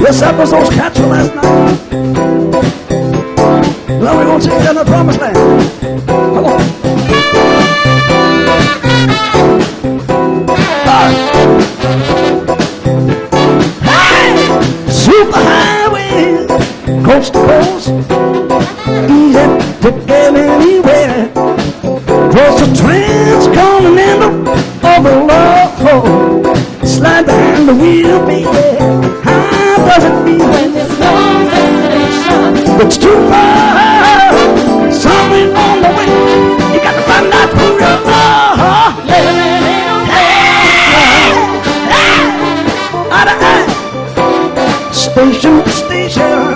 Yes, that was those cats from last night. Now we're going to take you down the promised land. Come on. Hey! Super highway, coast to coast, easy to get anywhere. Across the transcontinental of the love, slide behind the wheel, baby. How does it feel when there's no destination? It's too far, somewhere on the way. You got to find out who you are. Living in America, eye to eye, station to station.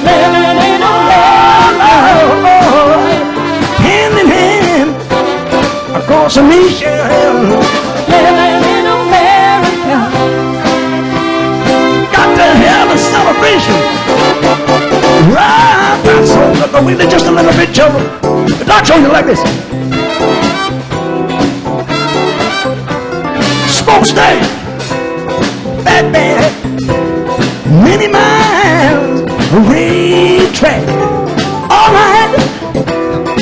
Living in America, hand in hand, across the nation. Living in America, got to have a celebration. Right, that's all good, but we did just a little bit, children. The doc's on you like this. Smokestack, bad, bad, many miles, red track.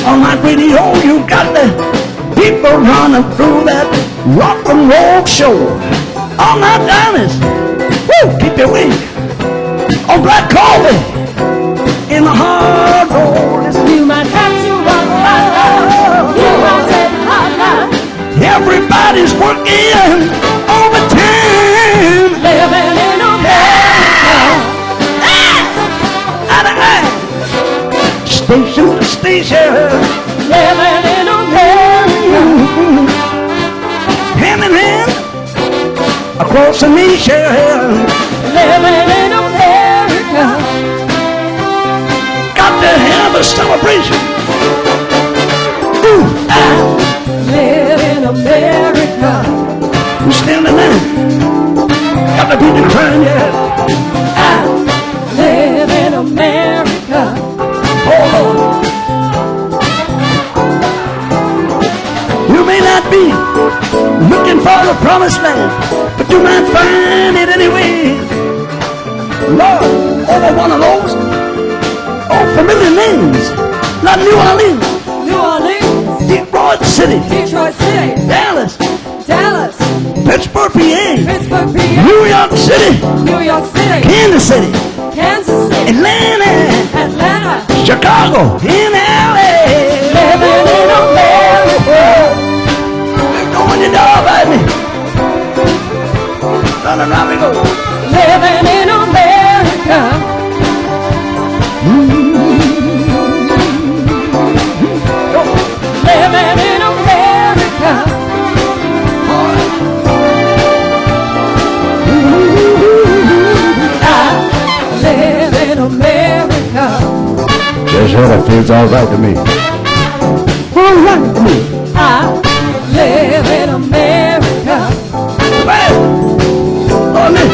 All night radio, you got the people running through that rock and roll show. All night down is, woo, keep your wing on black coffee. In the hard road, you might have to run right. You might take hot. Everybody's working overtime. Living in America, eye to eye, station to station. Living in America, hand in hand, across the nation. Living in America, to have a celebration. Ooh, I live in America. Who's standing there? Got to beat the crime, yeah. I live in America. Oh, Lord. You may not be looking for the promised land, but you might find it anyway. Lord, over one of those familiar names, like New Orleans, Detroit City, Dallas, Pittsburgh, PA, New York City, Kansas City, Atlanta, Chicago, in LA. Living in America, we're going to die, baby. Running around we go. Living in America. Living in America, I live in America. Just what it feels all right to me. All right to me. I live in America. Well, oh, yeah.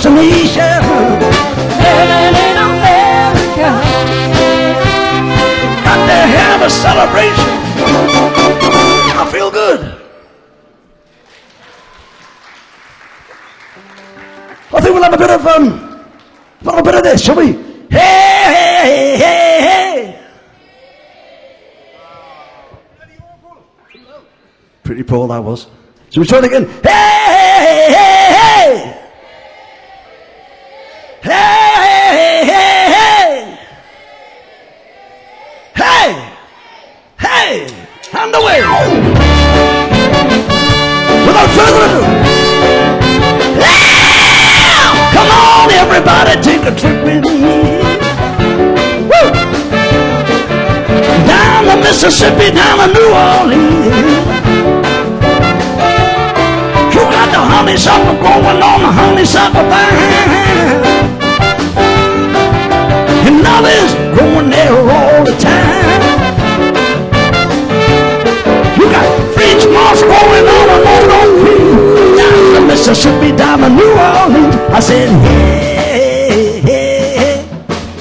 Nation, living in America, got to have a celebration. I feel good. I think we'll have a little bit of this, shall we? Hey, hey, hey, hey. Pretty poor that was. So we try it again. Hey, hey, hey, hey. Hey, hey, hey, hey, hey, and away. Without further ado, come on everybody, take a trip with me. Woo! Down the Mississippi, down to New Orleans. You got the honey honeysuckle growing on the honeysuckle vine. And others growing there all the time. You got French moss growing on a oak tree. Down the Mississippi, down to New Orleans. I said, hey, hey,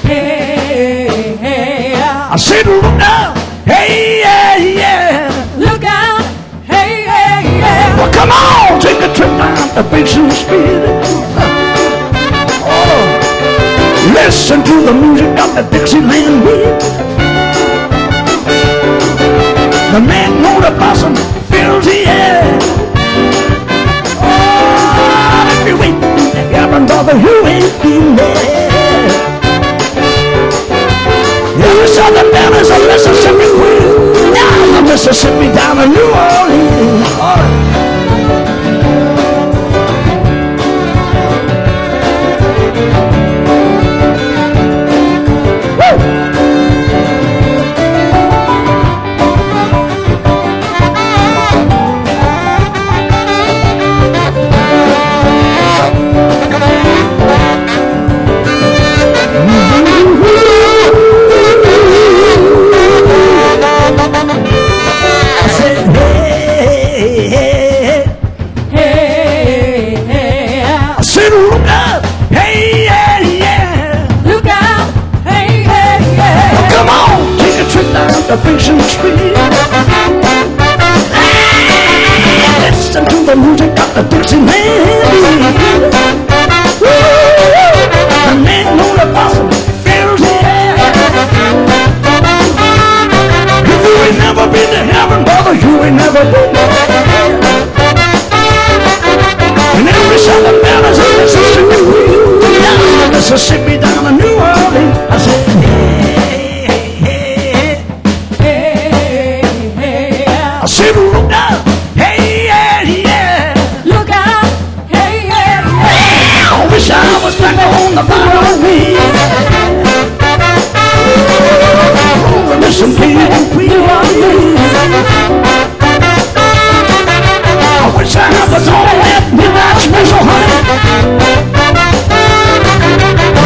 hey, hey. I said, look out, hey, yeah, yeah. Look out, hey, hey, yeah. Well, come on, take a trip down to Basin Street. Oh, listen to the music of the Dixieland beat. The magnolia blossom fills the air. Oh, if you ain't been to heaven, brother, you ain't been there. Yeah, the Southern Belle is a Mississippi queen. Down the Mississippi, down to New Orleans. Oh. Basin Street. Listen to the music of the Dixieland. The magnolia blossom fills the air. If you ain't never been to heaven, brother, you ain't never been there. And every Southern Belle is a Mississippi queen. Down to Mississippi, down to New Orleans. I said, I said, look out, hey, yeah, yeah. Look out, hey, yeah, yeah. I wish I was back on the bottom wheel. Listen to you, New Orleans. I wish I was on that midnight special, honey.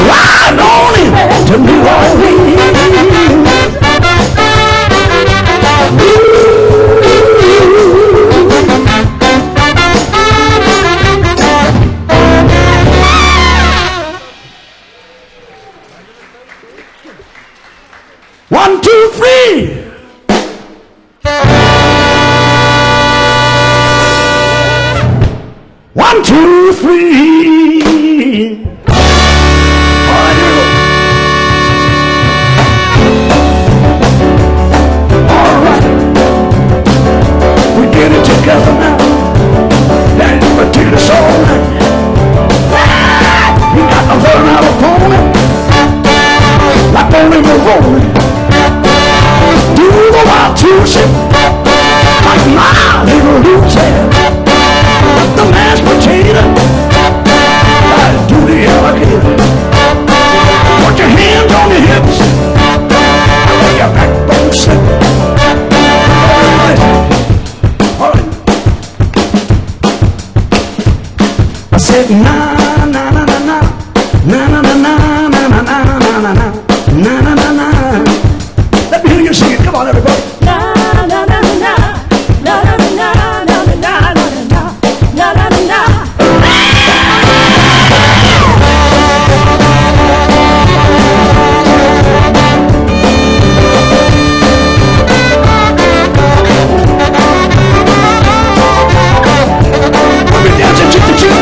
Ride on in to New Orleans. One, two, three. One, two, three. All right, here we go. All right. We get it together now. And we take this all night. You got to learn how to phone it. Like only we're rolling. Do the wild two-step like my little Lucy. The mashed potato, do the alligator. Put your hands on your hips, let your backbone slip. All right. I said na na na na na na na na na na na na na na na na na. Let me hear you sing it. Come on, everybody. Na na na na na na na na na na na na na na. We'll be dancing chick to chick.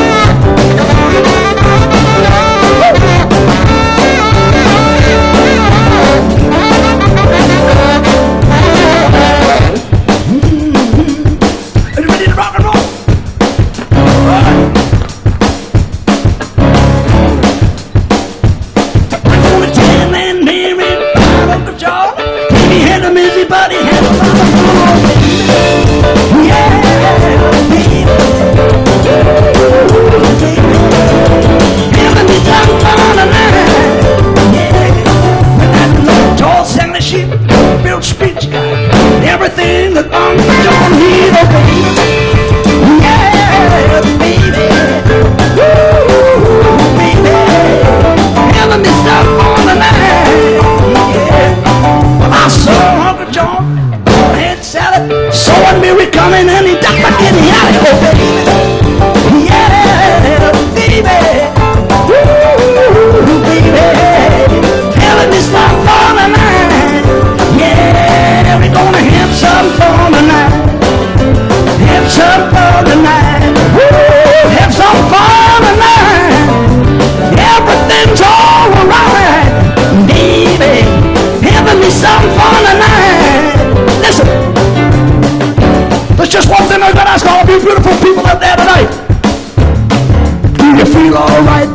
feel all right?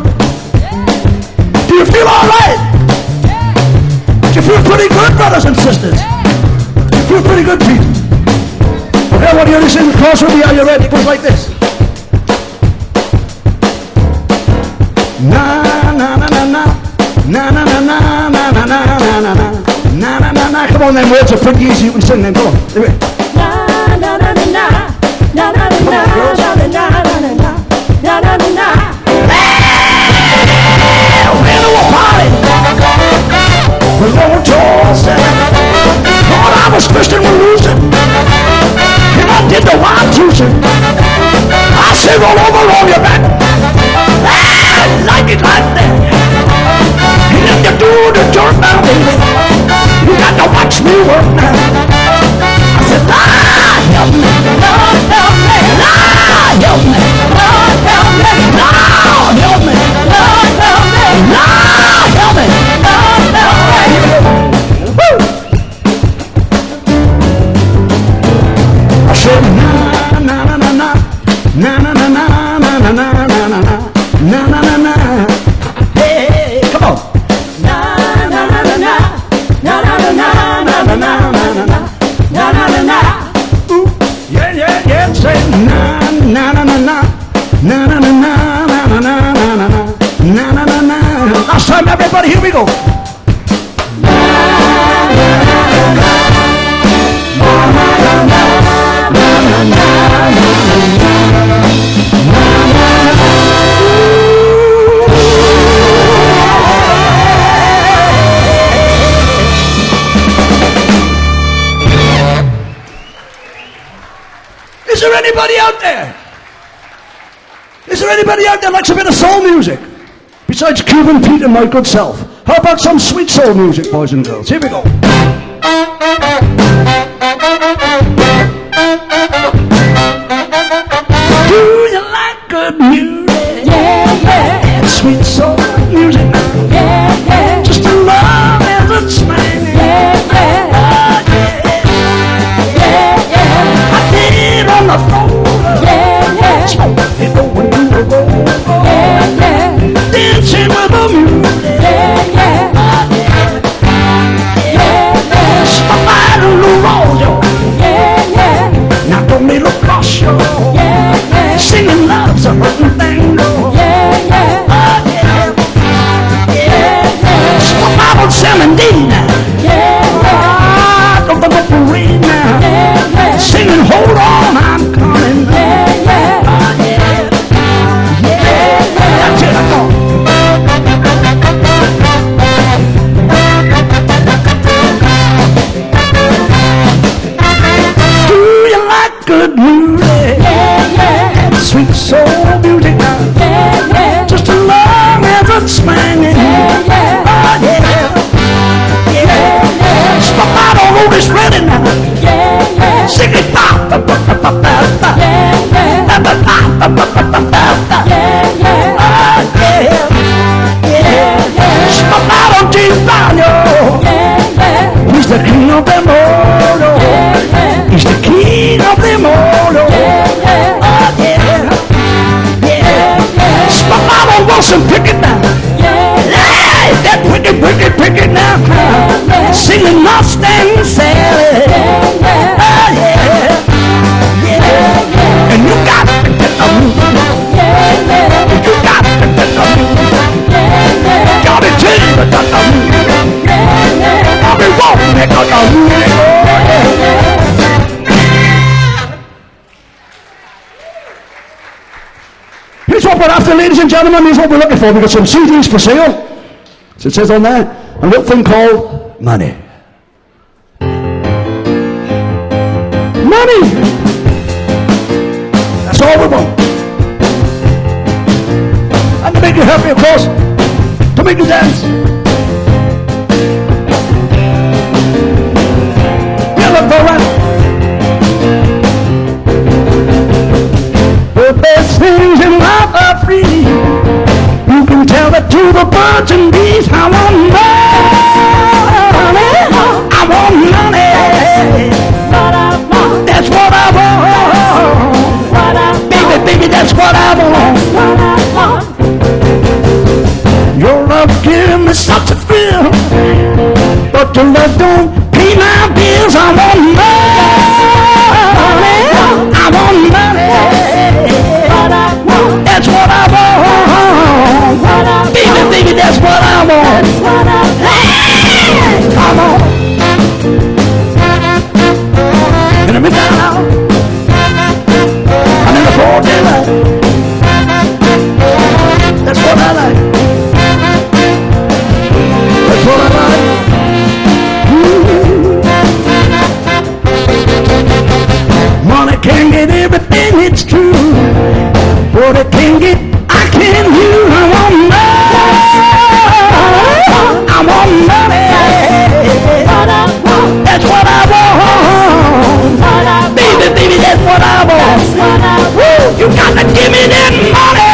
Do you feel all right? Do you feel pretty good, brothers and sisters? Do you feel pretty good, people? Okay, I want you to listen close with me. Are you ready? It goes like this. Na na na na na na na na na na na na na na na na na na. Come on, them words are pretty easy. You can sing them. Come on. Na na na na na na na na na na na na na na. We're to a party. We're going to all seven. Thought I was Christian, we're losing. And I did the wild juicing. I said roll over on your back. I like it like that. And if you do the jerk now, baby, you got to watch me work now. I said, Lord help me, Lord help me, Lord help me, Lord help me, Lord help me, Lord help me, Lord help me, Lord help me. Woo! I said, na na na na na na na na na na na na na na na na na. Hey, come on. Na na na na na na na na na na na na na na na. Ooh, yeah yeah yeah. Say na na na na na na na na na na na na na na na na. Last time, everybody, here we go. Is there anybody out there? Is there anybody out there likes a bit of soul music? Besides Cuban Pete and my good self. How about some sweet soul music, boys and girls? Here we go. Do you like good music? Yeah, yeah. Sweet soul music. Yeah, yeah. Just a love as it's swinging. Yeah, yeah. Oh, yeah. Yeah, yeah. I did on the floor. Yeah, yeah. Smoking going to the road. Yeah, yeah. Dancing with the music. Yeah, yeah. Oh, yeah. Yeah, yeah. Somebody rolls yo. Yeah, yeah. Now don't me look lost, yo. Yeah, yeah. Singing love's a hurting thing, no. Yeah, yeah. Oh, yeah. Yeah, yeah. Somebody on 17 now. Yeah, yeah. Don't look for rain now. Yeah, yeah. Singing, hold on, I'm coming. Yeah, yeah. Oh, yeah. Yeah, yeah. That's it, I'm on. Do you like good music? Yeah, yeah. Sweet soul music now. Yeah, yeah. Just as long as it's swinging. Yeah, yeah. Oh, yeah. Yeah, yeah. Stop out on Otis Redding now. Yeah, yeah. Sing it. Ba, ba, ba, ba, ba, ba. Yeah, yeah. Ba, ba, ba, ba, ba, ba, ba. Yeah, yeah. Oh, yeah. Yeah, yeah. Stop out on James Brown, yo. Yeah, yeah. He's the king of them all, yo. Yeah, yeah. He's the king of them all, yo. Yeah, yeah. Oh, yeah. Yeah, yeah. Stop out on Wilson Pickett now. Yeah, yeah. That wicked now. Yeah, yeah. Singing Mustang Sally. Yeah, yeah. Oh, yeah. Yeah, yeah. And you got to get the move. Yeah, yeah. You got to get the move. Yeah, yeah. Got it too, but got the move. Yeah, yeah. I'll be walking, they got the move. Yeah, yeah. Here's what we're after, ladies and gentlemen. Here's what we're looking for. We've got some CDs for sale. So it says on there, a little thing called money. Money! That's all we want. And to make you happy, of course. To make you dance. You look for right. The best things in life are free. You can tell it to the birds and bees. I want money. I want money. That's what I want. Baby, that's what I want. what I can't get, I can't use. I want money. I want money. That's what I want. Baby, baby, that's what I want. Woo, you got to give me that money.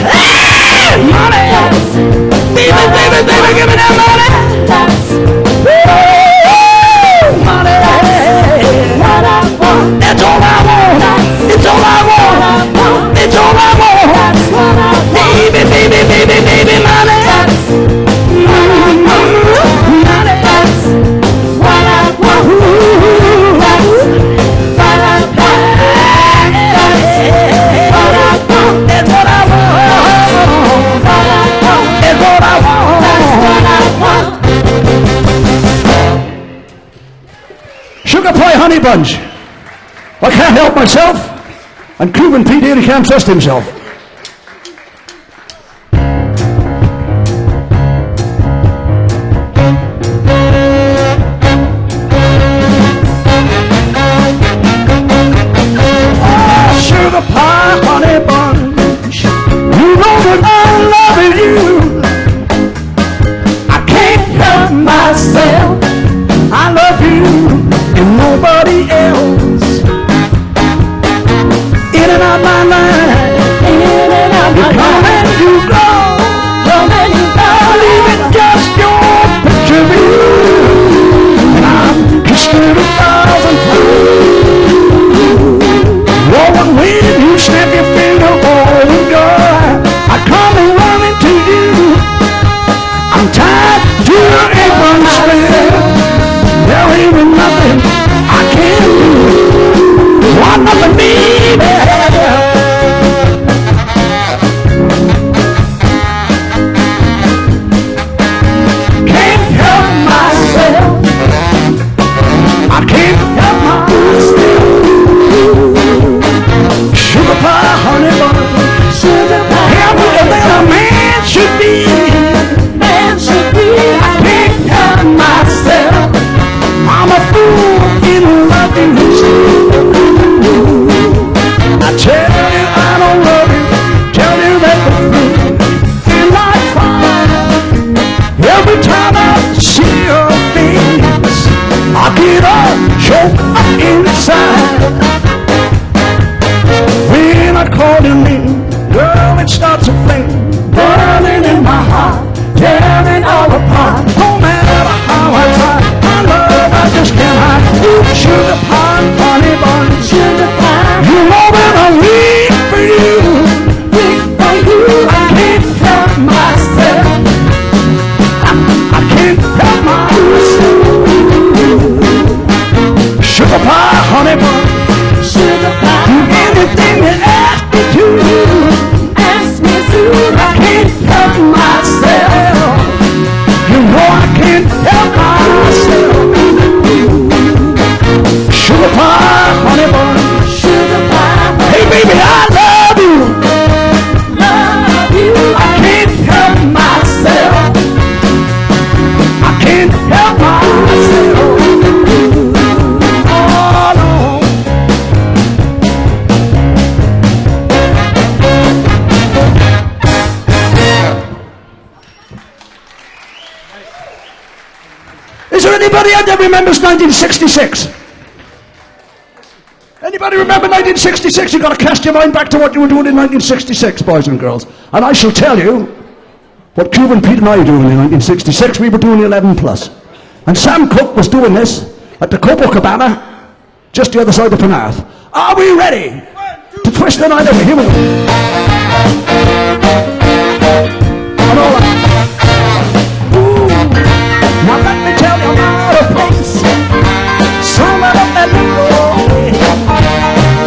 Hey, money. Baby, baby, baby, give me that money. Woo, money. That's all I want. It's all I want. It's all I want. Baby, baby, baby, baby, money. Sugar pie honey bunch. I can't help myself, and Cuban Pete here, he can't trust himself. Oh, sugar pie honey bunch, you know that I'm loving you. I can't help myself, I love you and nobody else. In and out my mind, you come and you go, leaving just your picture of you, and I'm kissing 1,000 times. Lord, when you snap your finger, oh God, I come and run into you. I'm tied to your apron strap. There ain't nothing I can't do. Want nothing, baby. Can't help myself. I can't help myself. Sugar pie, honey bun. Sugar pie. Everything a man should be. Man should be. I can't help myself. I'm a fool in loving you. I tell you I don't love you, tell you that the fool, and I cry every time I see your face. I get all choked up inside. When I call your name, girl, it starts a flame burning in my heart, tearing all apart. No matter how I try, my love I just can't hide. Sugar pie, honey bun, sugar pie. You know that I'm weak for you, weak for you. I can't help myself. I can't help myself. Sugar pie, honey bun, sugar pie. Do anything you ask me to. Ask me to. I can't help myself. You know I can't help myself. Sugar pie, honey bun, sugar pie. Hey baby, I love you. Love you. I can't help myself. I can't help myself. Oh no. Is there anybody out there remembers 1966? Anybody remember 1966? You've got to cast your mind back to what you were doing in 1966, boys and girls. And I shall tell you what Cuban Pete and I were doing in 1966. We were doing 11 plus. And Sam Cooke was doing this at the Copacabana, just the other side of Penarth. Are we ready to twist the night away? Here we go. And all that. Ooh. Now let me tell you about a place somewhere up that little way,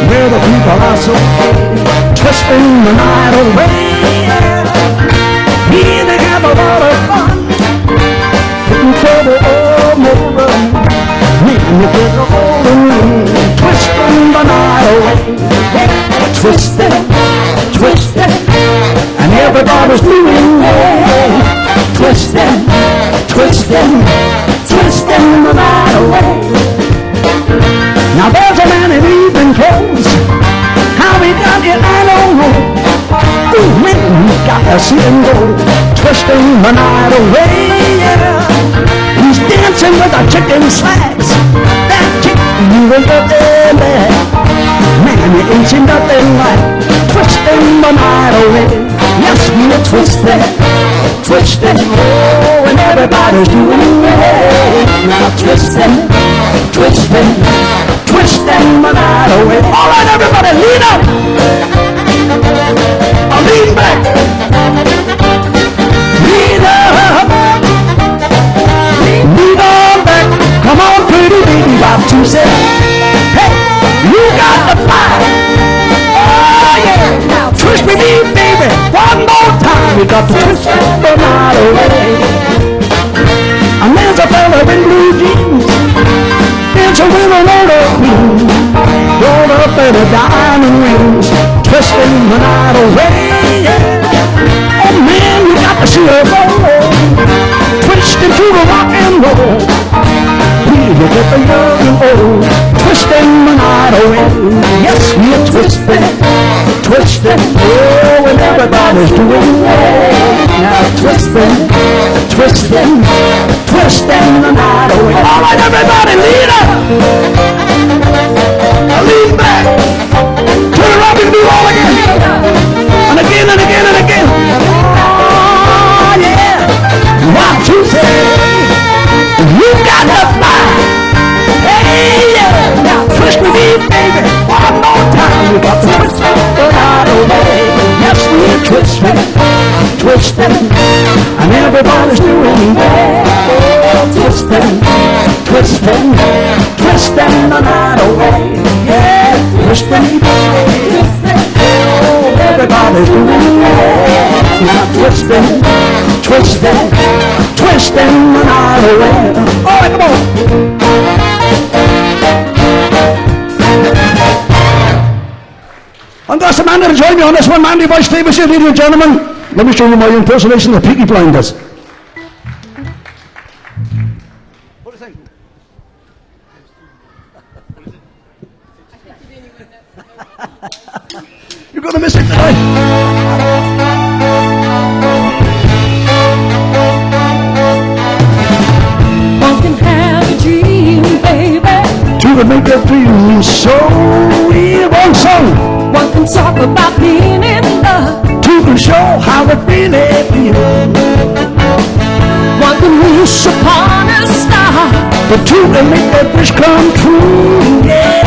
where the people are so twisting the night away. Here they have a lot of fun, putting trouble all over. When you get the old twisting the night away. Twisting, twisting, and everybody's doing it. Twisting, twisting, twisting the night away. Now there's a man in evening clothes, how he got it I see him go, twisting the night away, yeah. He's dancing with a chicken slacks. That chick, you ain't got there, man. Man, you ain't seen nothing like twisting the night away. Yes, we're twisting, twisting, oh, and everybody's doing it. Now twisting, twisting, twisting the night away. All right, everybody, lean up. Lean back. Lean up. Lean on back. Come on, pretty baby, got to say, hey, you got the fire. Oh, yeah. Now twist me deep, baby. One more time. We got to twist the night away. And there's a fella in blue jeans. It's a willow load of queen. Rolled up in a diamond rings. Twisting the night away, yeah. Oh man, you got to see her go. Twisting to the rock and roll. We look at the young and old. Twisting the night away. Yes, we're twisting, twisting. Oh, and everybody's doing it. Now twisting, twisting, twisting the night away. All right, everybody, lean up. Lean back. Turn around and do it all again. And again and again and again. Oh, yeah. What you say? You got the fire. Hey, yeah. Now twist me deep, baby. One more time. We got to twist the night away. Yes, we're twisting, twisting. And everybody's doing that. Oh, twisting, twisting, twisting the night away. Yeah, twisting, twisting. Oh, everybody's doing it. Now twisting, twisting, twisting the night away. All right, come on. I've got some man to join me on this one. Mandy boy, stay with you, ladies and gentlemen. Let me show you my impersonation of Peaky Blinders. What do you think? You're going to miss it tonight. One can have a dream, baby. To make a dream so real. One song. One can talk about being in love. To show how it really feels. One can wish upon a star. But two can make that wish come true, yeah.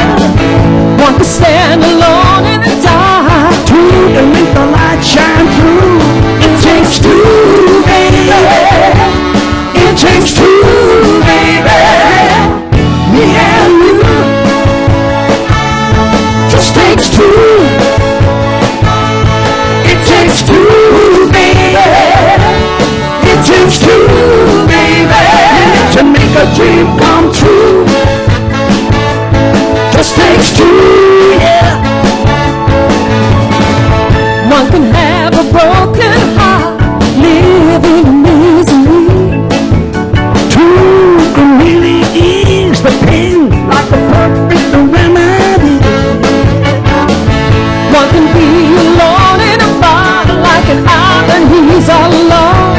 One can stand alone in the dark. Two can make the light shine through. It takes two, baby. It takes two, baby. Me and you. Just takes two. It takes two, baby. It takes two, baby. To make a dream come true. Just takes two, yeah. One can have a broken heart, live in misery. Two can really ease the pain like a perfect remedy. One can be alone in a bar like an island, he's alone.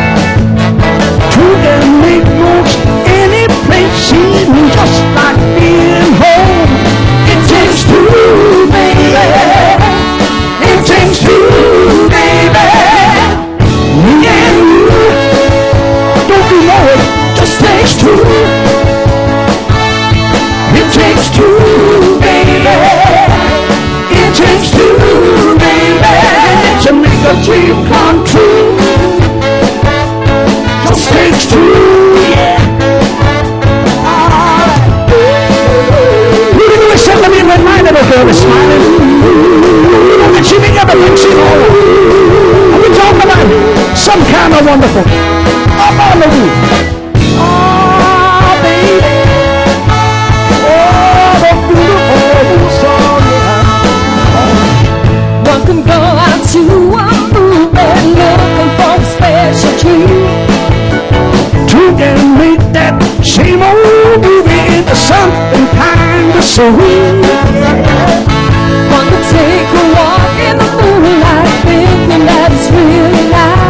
Two can make most any place seem just like being home. It takes two, baby. It takes two, baby. Me and you. Don't you know it just takes two. It takes two, baby. It takes two, baby. To make a dream come true. Just takes two, yeah. You said to me when my little girl is smiling, and she make everything seem all right. And we talk about some kind of wonderful. Up on the roof. Oh, baby. Oh, the beautiful song, yeah. One can go out to a movie looking for a special treat. Two can make that same old movie into something kind of sweet. One can take a walk in the moonlight thinking that it's really nice.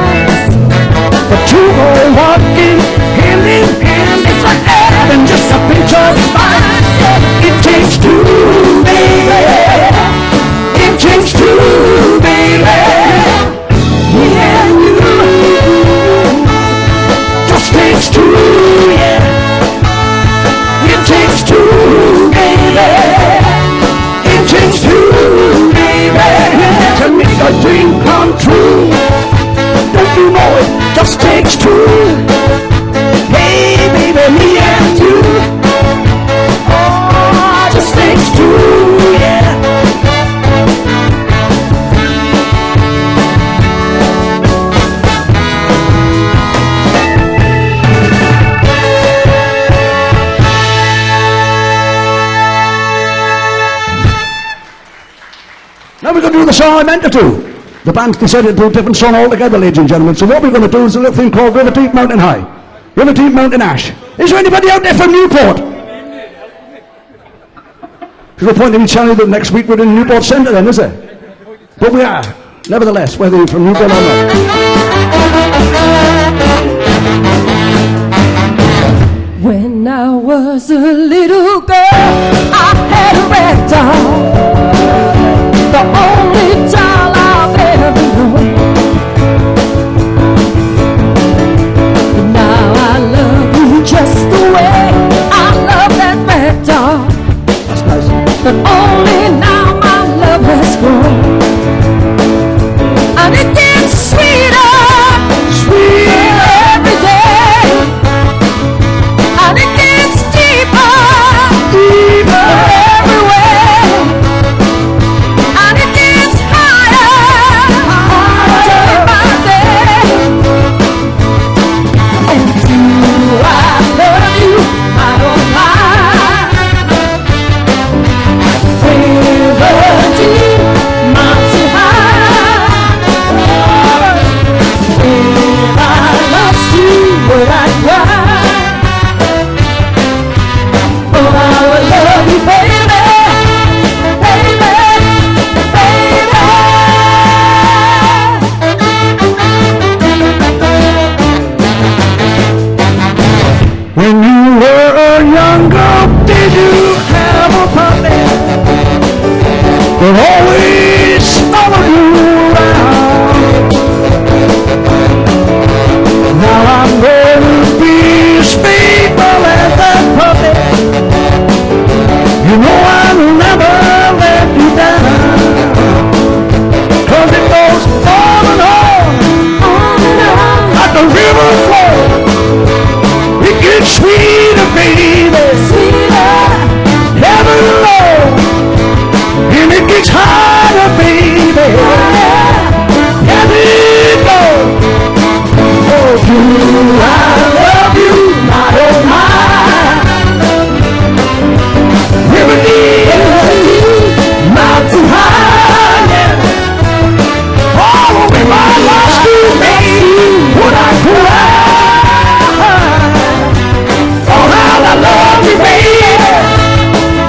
the song I meant to do. The band decided to do a different song altogether, ladies and gentlemen. So what we're going to do is a little thing called River Deep Mountain High. River Deep Mountain Ash. Is there anybody out there from Newport? There's no point in me telling you that next week we're in Newport Centre then, is there? But we are, nevertheless, whether you're from Newport or not. When I was a little girl, I had a rag doll, the only doll I've ever known. But now I love you just the way I love that rag doll. That's nice. But only now my love has grown, and it gets sweeter, sweeter every day, and it gets deeper, deeper everywhere, and it gets higher, higher day by day. And do I love you? I don't mind. River deep, mountain high. If I lost you, would I cry? Oh, I would love you, baby, baby, baby. When you were a young girl, did you have a puppy that always followed you around? Now I'm going to be as faithful as that puppy. You know I'll never let you down, 'cause it goes on and on like the river flows. It gets sweeter, baby, Sweeter, heaven low, and it gets higher, baby, as it goes. Oh, do I love you? I don't mind. River deep, mountain high, yeah. Oh, if I lost you, baby, would I cry? Oh, how I love you, baby,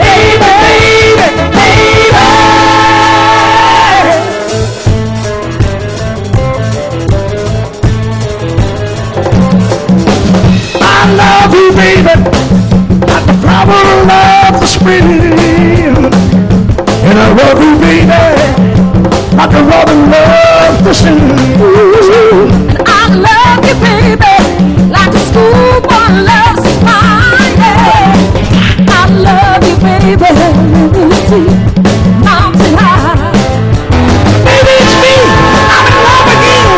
baby, baby, baby. I love you, baby, like the flower of the spring. And I love you, baby, like the robin loves the sing. and I love you, baby, like a schoolboy loves his mind. Yeah. I love you, baby, deep, mountain high. Baby, it's me, I'm in love again.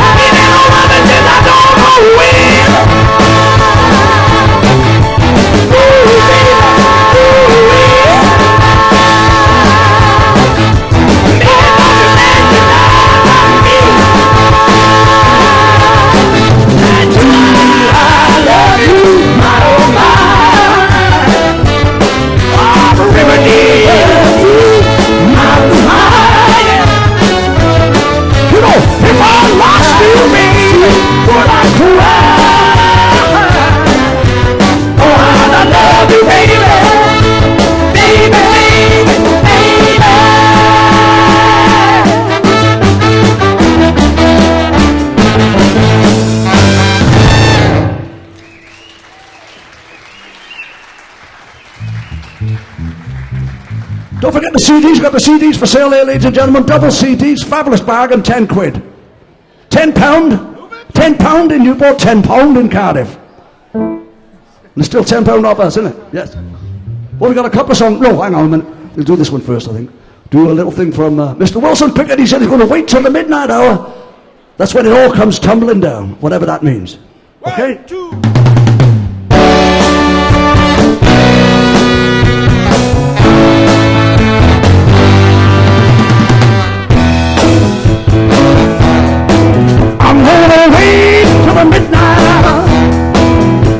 And in all of it, I don't know when. Ooh, baby, ooh, yeah. Man, don't you let you down me. And do I love you? I don't mind. Oh, the river deep, mountain high, yeah. You know, if I lost you, baby, would I cry? Oh, how I love you, baby, baby, baby, baby. Don't forget the CDs. Got the CDs for sale there, ladies and gentlemen. Double CDs, fabulous bargain, 10 quid. £10, £10 in Newport, £10 in Cardiff. And there's still £10 off us, isn't it? Yes. Well, we got a couple of songs. No, hang on a minute. We'll do this one first, I think. Do a little thing from Mr. Wilson Pickett. He said he's going to wait till the midnight hour. That's when it all comes tumbling down, whatever that means. Okay? 1, 2. I'm gonna wait till the midnight hour.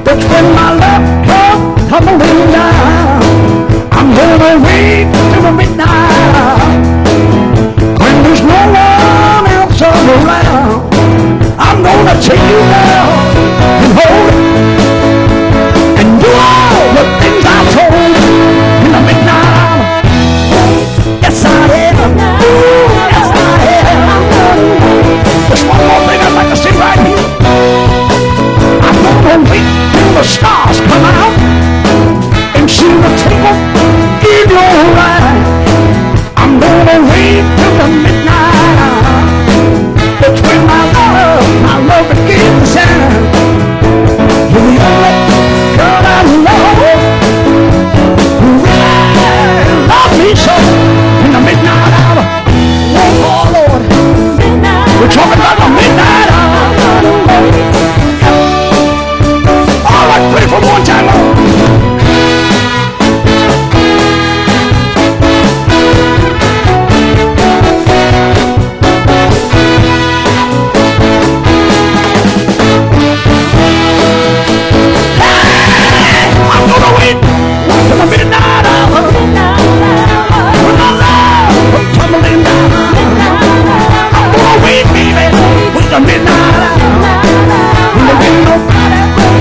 That's when my love comes tumbling down. I'm gonna wait take you down and hold it and do all the things I told in the midnight hour. Yes, I am. Yes, I am. There's one more thing I'd like to say right here. I'm gonna wait till the stars come out and see the table in your eye. I'm gonna wait till the midnight hour. Between my love begins to shine. You're the only girl I love who really loves me so in the midnight hour. Oh Lord, we're talking about the midnight hour. All right, ready for one time more.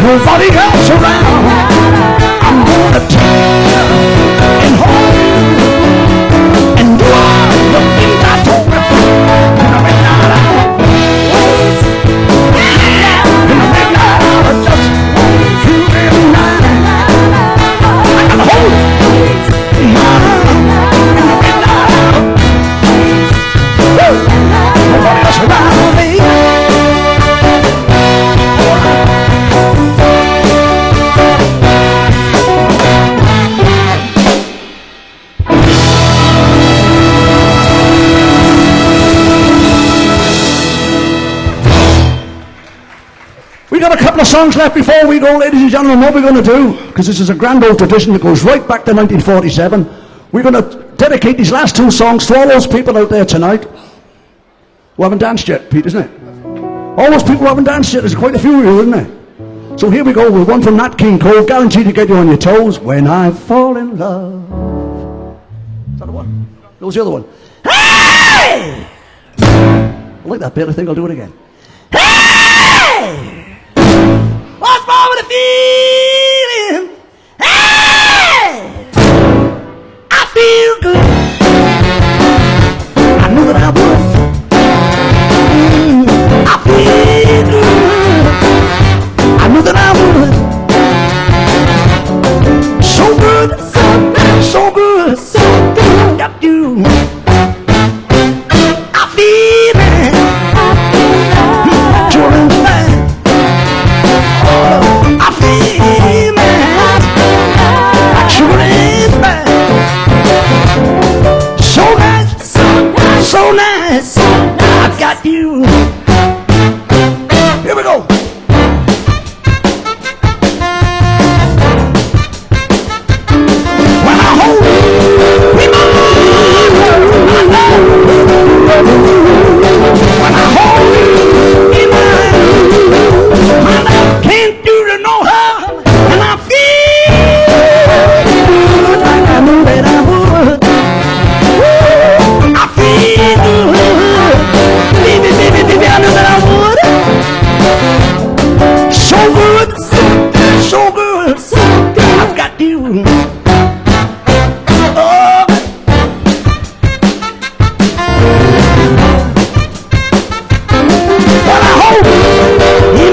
Nobody else around. I'm gonna take you and hold you and do all the things I told you in the midnight hour. In the midnight hour, just you and I gotta hold you in the midnight hour. Nobody else around me. We got a couple of songs left before we go, ladies and gentlemen. What we're going to do, because this is a grand old tradition that goes right back to 1947, we're going to dedicate these last two songs to all those people out there tonight who haven't danced yet, Pete, isn't it? All those people who haven't danced yet, there's quite a few of you, isn't there? So here we go with one from Nat King Cole, guaranteed to get you on your toes. When I fall in love. Is that the one? That was the other one. Hey! I like that bit, I think I'll do it again. Hey! What's wrong with the feeling? Hey! I feel good. I knew that I would. I feel good. I knew that I would. So good, so good, so good, so good. Got you. I feel it. Sure and fine. I feel it. Sure and fine. So nice, so nice, so nice. I got you. Here we go. When I hold you in my love. When I hold you in my love can't do to no harm, and I feel good like I knew that I would. I feel good, baby, baby, baby, I knew that I would. So good, so good, so good, I've got you. Oh. When I hold you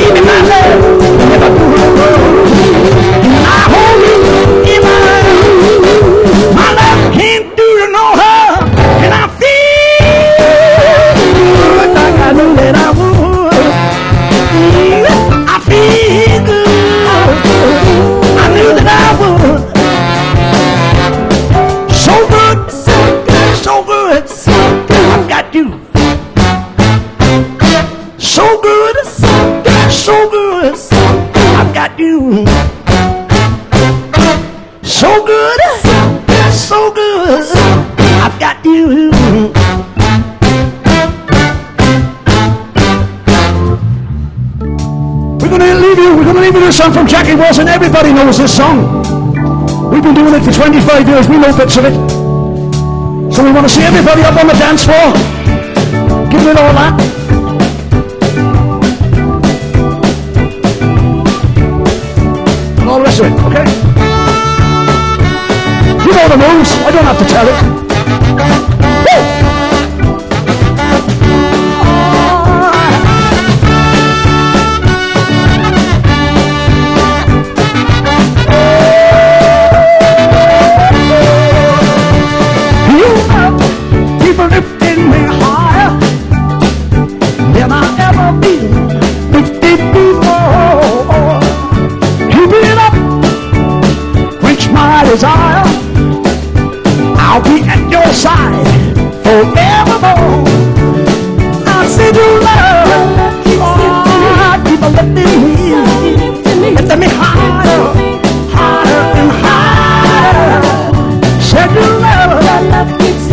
in my love, never do it wrong. When I hold you in my love can't do you no harm, and I feel good like I knew that I would. I feel good, I knew that I would. So good, so good, so good, so good, I've got you. So good, so good, so good, so good, I've got you. So good, so good, I've got you. We're going to leave you with a song from Jackie Wilson. Everybody knows this song. We've been doing it for 25 years. We know bits of it. So we want to see everybody up on the dance floor. Give it all that. all the rest of it, okay? You know the moves. I don't have to tell it. Woo! People lifting me higher than I ever been lifted before. Keep it up, reach my desire. I'll be at your side forevermore. I said you love, keep on lifting me higher, higher and higher. Said you love keeps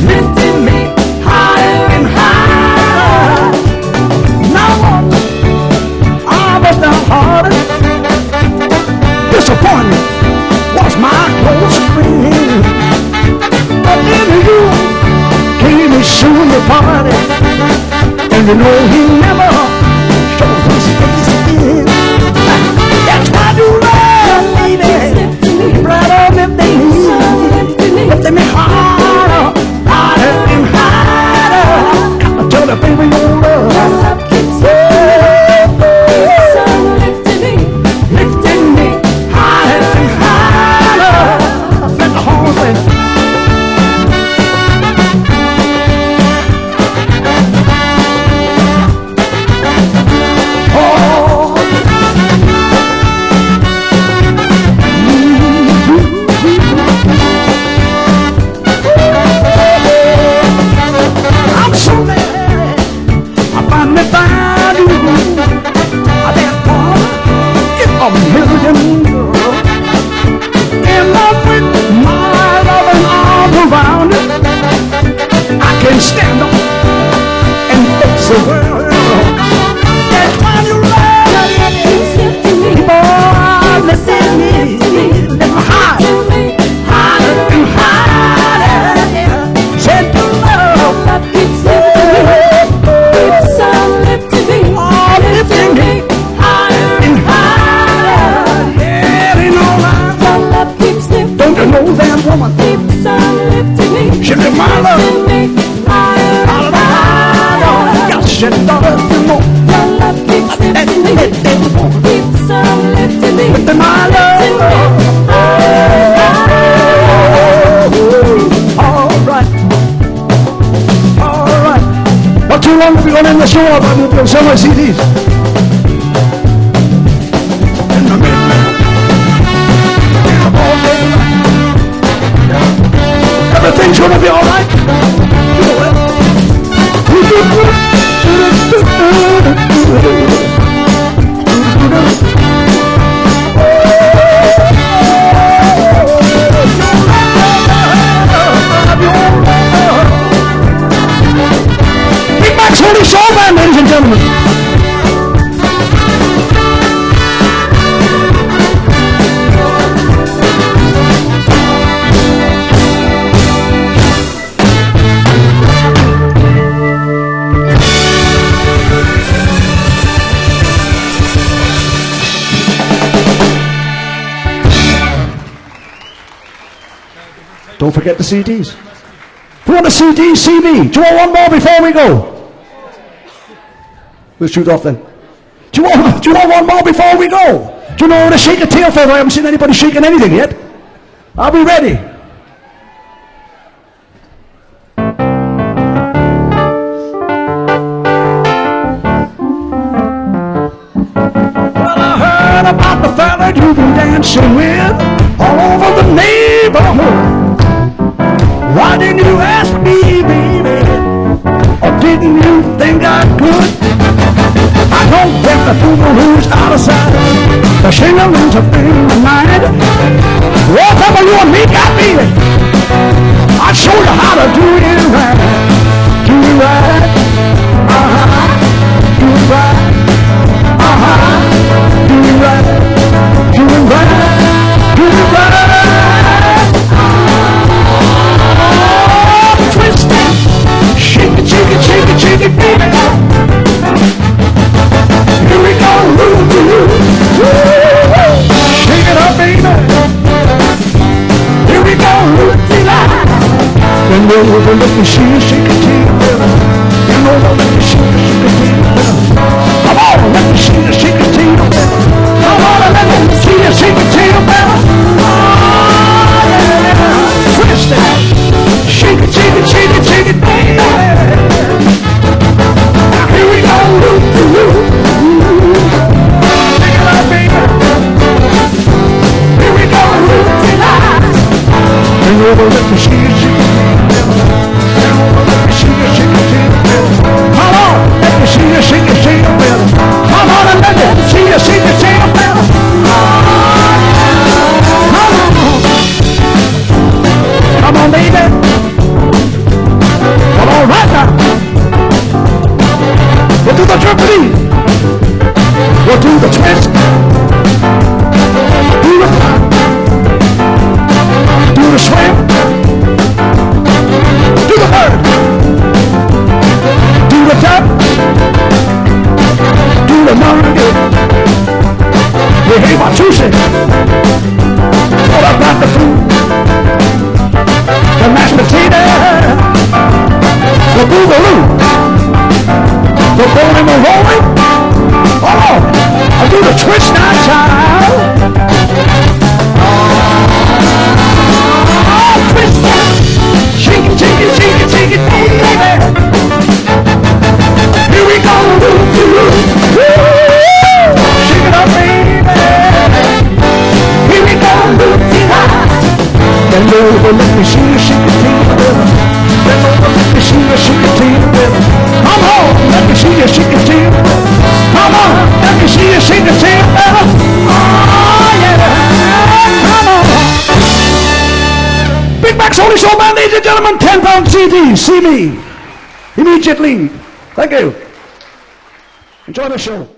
lifting me higher and higher. Now I was downhearted, disappointed was my close friend. But then you came and soon departed, and you know he never showed his face again. That's why you love me, baby, right on the day, lifting me higher, higher and higher. Gotta tell the baby your love keeps lifting me higher and higher. Let the horn play. A million girls in love with my loving arms around it. I can stand up and face the world. That's why you love me. Keep on lifting me, lift me higher, higher and higher. Said you love keeps on lifting me, lifting me higher and higher. Don't you know that woman keeps on lifting me? She lift my love higher and higher. Got shit dollars and more. Your love keeps lifting me, keeps on lifting me, lifting my love. Alright, alright. Not too long to be going in the show up. I'm going to sell my CDs. In the midnight. Everything's gonna be alright. You know that. Big Mac's Holy Soul Band, ladies and gentlemen. Don't forget the CDs. If you want a CD, see me. Do you want one more before we go? Let's shoot off then. Do you want one more before we go? Do you know what to shake a tail for? I haven't seen anybody shaking anything yet. I'll be ready. Well, I heard about the fella you've been dancing with all over the neighborhood. Why didn't you ask me, baby? Or didn't you think I could? I don't get the people who's out of sight. The sing-along's a thing of mine. Well, some of you and me got me. I'll show you how to do it right. Do it right. Do it right. Do it right. Do it right. Do it right. Twist it, shake it, shake it, shake it, shake it, baby. Here we go. know the let me see you shake it till you better. You know the let me see you shake it till you better. Come on, let me see you shake it till you better. Come on, let me see you shake it till you better. Oh yeah, twist that, shake it, shake it, shake it, shake it, baby. Now here we go, take it out, baby. Here we go, tonight. You know the let me see you shake it till you better. You know the let me see you shake it till you better. Come on, let me see you shake it till you better. Come on and let me see you shake it till you better. Come on, baby. Come on, right now. We'll do the trampoline. We'll do the twist. Do the pop. Do the swim. Do the bird. Do the tap. Do the monkey. You hear my two cents. What about the food? The mashed potato, the boogaloo, the bowling and rolling. Oh, I do the twist now, child. Oh, twist it, shake it, shake it, shake it, shake it, baby. Here we go, shake it up, baby. Here we go, tonight. Bend over, let me see you shake it till you better. Bend over, let me see you shake it till you better. Come on, let me see you shake it till you better. Come on, let me see you shake it till you better. Oh yeah, come on. Big Mac's Only Soul Band, ladies and gentlemen, £10 CD. See me immediately. Thank you. Enjoy the show.